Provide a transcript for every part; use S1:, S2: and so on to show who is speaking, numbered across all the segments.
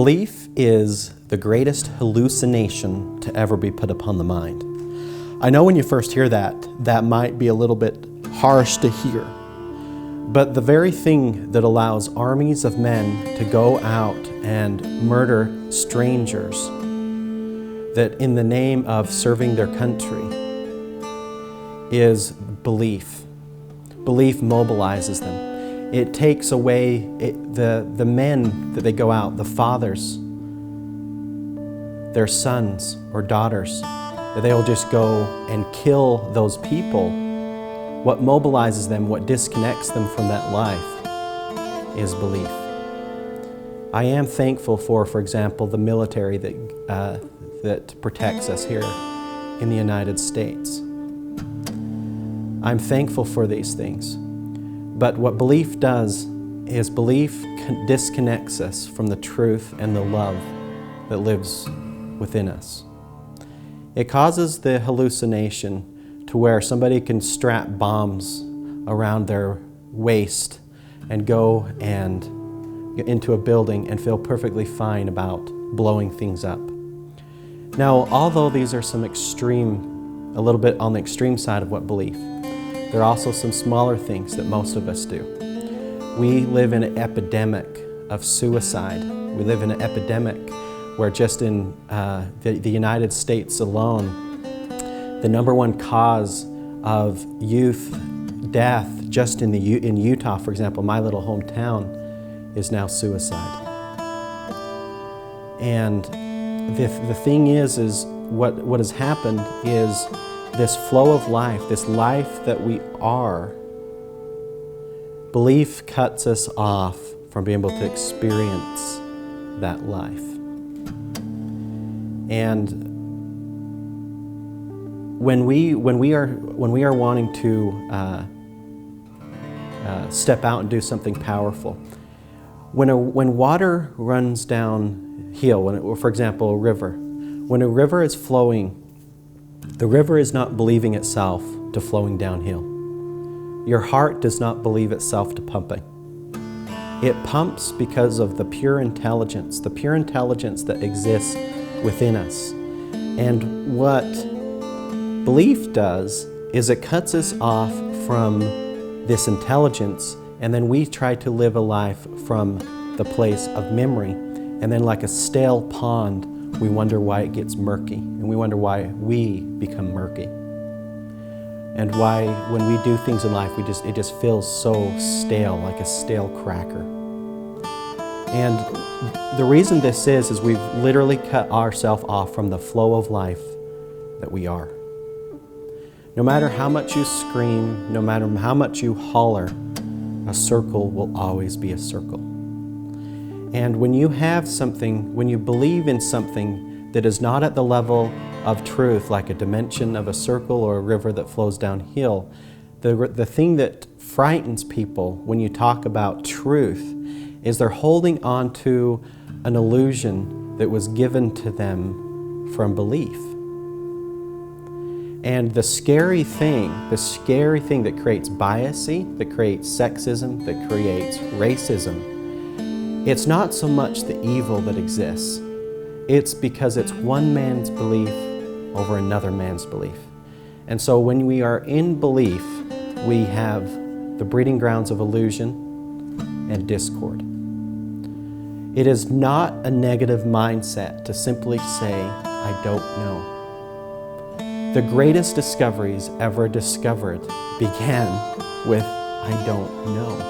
S1: Belief is the greatest hallucination to ever be put upon the mind. I know when you first hear that, that might be a little bit harsh to hear. But the very thing that allows armies of men to go out and murder strangers, that in the name of serving their country, is belief. Belief mobilizes them. It takes away the men that they go out, the fathers, their sons or daughters, that they'll just go and kill those people. What mobilizes them, what disconnects them from that life is belief. I am thankful for example, the military that protects us here in the United States. I'm thankful for these things. But what belief does is belief disconnects us from the truth and the love that lives within us. It causes the hallucination to where somebody can strap bombs around their waist and go and get into a building and feel perfectly fine about blowing things up. Now, although these are some extreme, a little bit on the extreme side of what belief, there are also some smaller things that most of us do. We live in an epidemic of suicide. We live in an epidemic where just in the United States alone, the #1 cause of youth death just in Utah, for example, my little hometown, is now suicide. And the thing is what has happened is this flow of life, this life that we are, belief cuts us off from being able to experience that life. And when we are wanting to step out and do something powerful, when water runs downhill, for example, a river, when a river is flowing, the river is not believing itself to flowing downhill. Your heart does not believe itself to pumping. It pumps because of the pure intelligence that exists within us. And what belief does is it cuts us off from this intelligence, and then we try to live a life from the place of memory. And then like a stale pond, we wonder why it gets murky, and we wonder why we become murky. And why when we do things in life, it just feels so stale, like a stale cracker. And the reason this is we've literally cut ourselves off from the flow of life that we are. No matter how much you scream, no matter how much you holler, a circle will always be a circle. And when you have something, when you believe in something that is not at the level of truth, like a dimension of a circle or a river that flows downhill, the thing that frightens people when you talk about truth is they're holding on to an illusion that was given to them from belief. And the scary thing that creates biasy, that creates sexism, that creates racism, it's not so much the evil that exists. It's because it's one man's belief over another man's belief. And so when we are in belief, we have the breeding grounds of illusion and discord. It is not a negative mindset to simply say, I don't know. The greatest discoveries ever discovered began with, I don't know.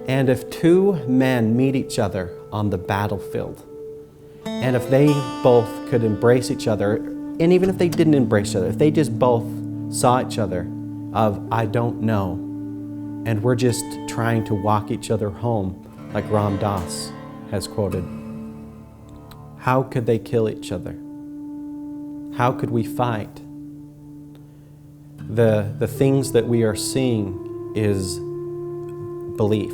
S1: And if two men meet each other on the battlefield, and if they both could embrace each other, and even if they didn't embrace each other, if they just both saw each other of, I don't know, and we're just trying to walk each other home, like Ram Dass has quoted, how could they kill each other? How could we fight? The things that we are seeing is belief.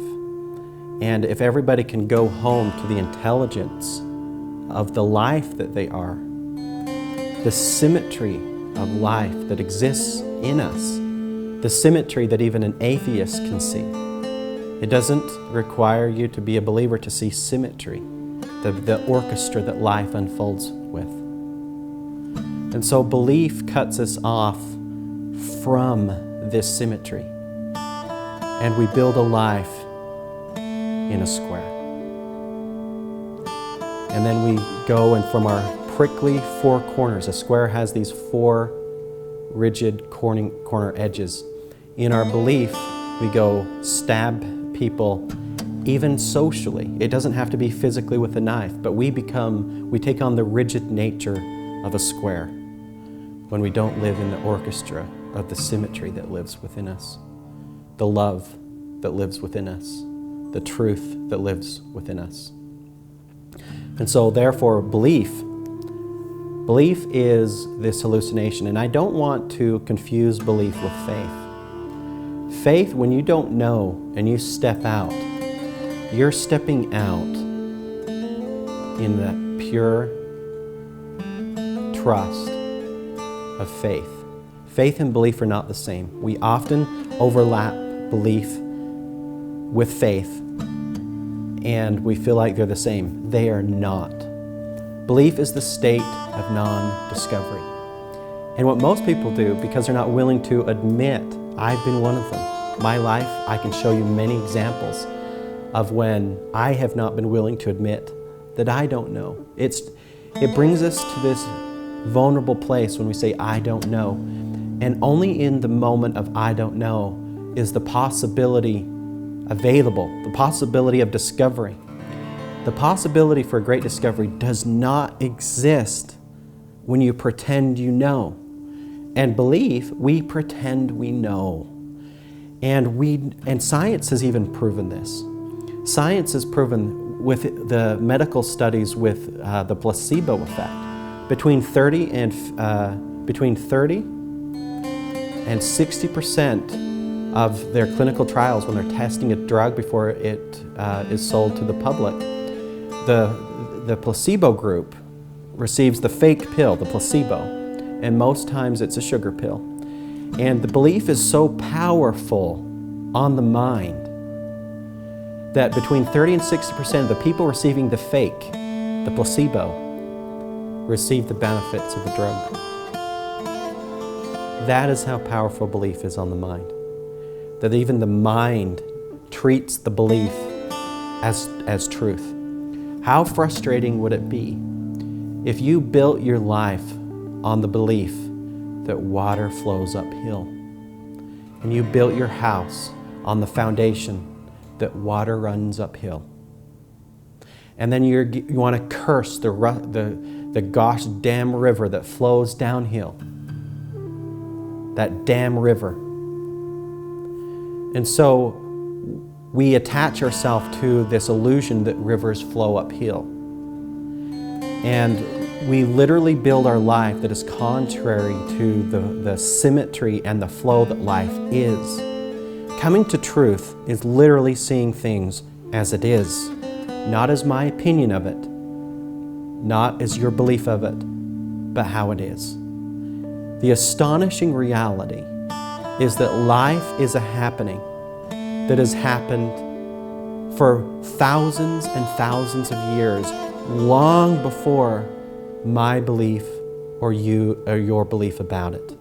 S1: And if everybody can go home to the intelligence of the life that they are, the symmetry of life that exists in us, the symmetry that even an atheist can see. It doesn't require you to be a believer to see symmetry. the orchestra that life unfolds with. And so belief cuts us off from this symmetry, and we build a life in a square. And then we go, and from our prickly four corners, a square has these four rigid corner edges. In our belief, we go stab people, even socially. It doesn't have to be physically with a knife, but we take on the rigid nature of a square when we don't live in the orchestra of the symmetry that lives within us, the love that lives within us, the truth that lives within us. And so therefore belief is this hallucination. And I don't want to confuse belief with faith. Faith, when you don't know and you step out, you're stepping out in that pure trust of faith. Faith and belief are not the same. We often overlap belief with faith, and we feel like they're the same. They are not. Belief is the state of non-discovery. And what most people do, because they're not willing to admit, I've been one of them. My life, I can show you many examples of when I have not been willing to admit that I don't know. It brings us to this vulnerable place when we say, I don't know. And only in the moment of I don't know is the possibility available, the possibility of discovery. The possibility for a great discovery does not exist when you pretend you know. And belief, we pretend we know. And science has even proven this. Science has proven with the medical studies with the placebo effect. Between 30 and 60% of their clinical trials, when they're testing a drug before it is sold to the public, the placebo group receives the fake pill, the placebo, and most times it's a sugar pill. And the belief is so powerful on the mind that between 30 and 60% of the people receiving the fake, the placebo, receive the benefits of the drug. That is how powerful belief is on the mind. That even the mind treats the belief as truth. How frustrating would it be if you built your life on the belief that water flows uphill, and you built your house on the foundation that water runs uphill, and then you want to curse the gosh damn river that flows downhill, that damn river. And so we attach ourselves to this illusion that rivers flow uphill. And we literally build our life that is contrary to the symmetry and the flow that life is. Coming to truth is literally seeing things as it is, not as my opinion of it, not as your belief of it, but how it is. The astonishing reality is that life is a happening that has happened for thousands and thousands of years, long before my belief or your belief about it.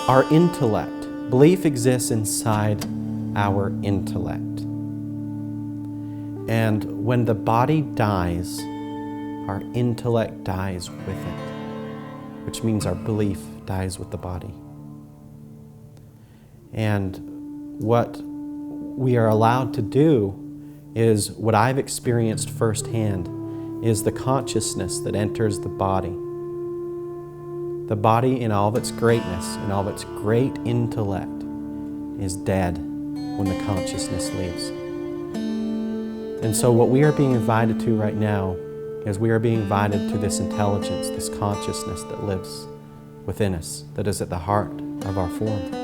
S1: Our intellect, belief exists inside our intellect. And when the body dies, our intellect dies with it, which means our belief dies with the body. And what we are allowed to do is, what I've experienced firsthand, is the consciousness that enters the body. The body in all of its greatness, in all of its great intellect, is dead when the consciousness leaves. And so what we are being invited to right now is we are being invited to this intelligence, this consciousness that lives within us, that is at the heart of our form.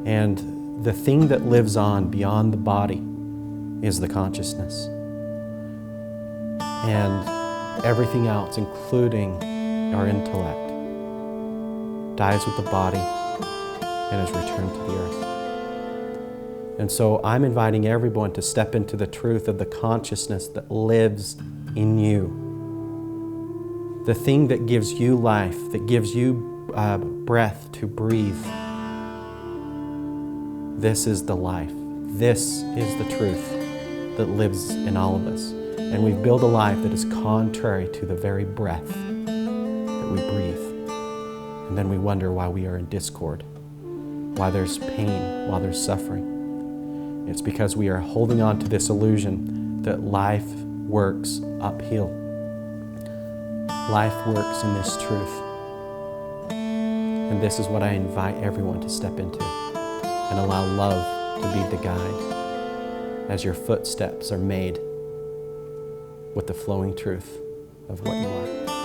S1: And the thing that lives on beyond the body is the consciousness. And everything else, including our intellect, dies with the body and is returned to the earth. And so I'm inviting everyone to step into the truth of the consciousness that lives in you. The thing that gives you life, that gives you breath to breathe. This is the life. This is the truth that lives in all of us. And we've built a life that is contrary to the very breath that we breathe. And then we wonder why we are in discord, why there's pain, why there's suffering. It's because we are holding on to this illusion that life works uphill. Life works in this truth. And this is what I invite everyone to step into and allow love to be the guide as your footsteps are made with the flowing truth of what you are.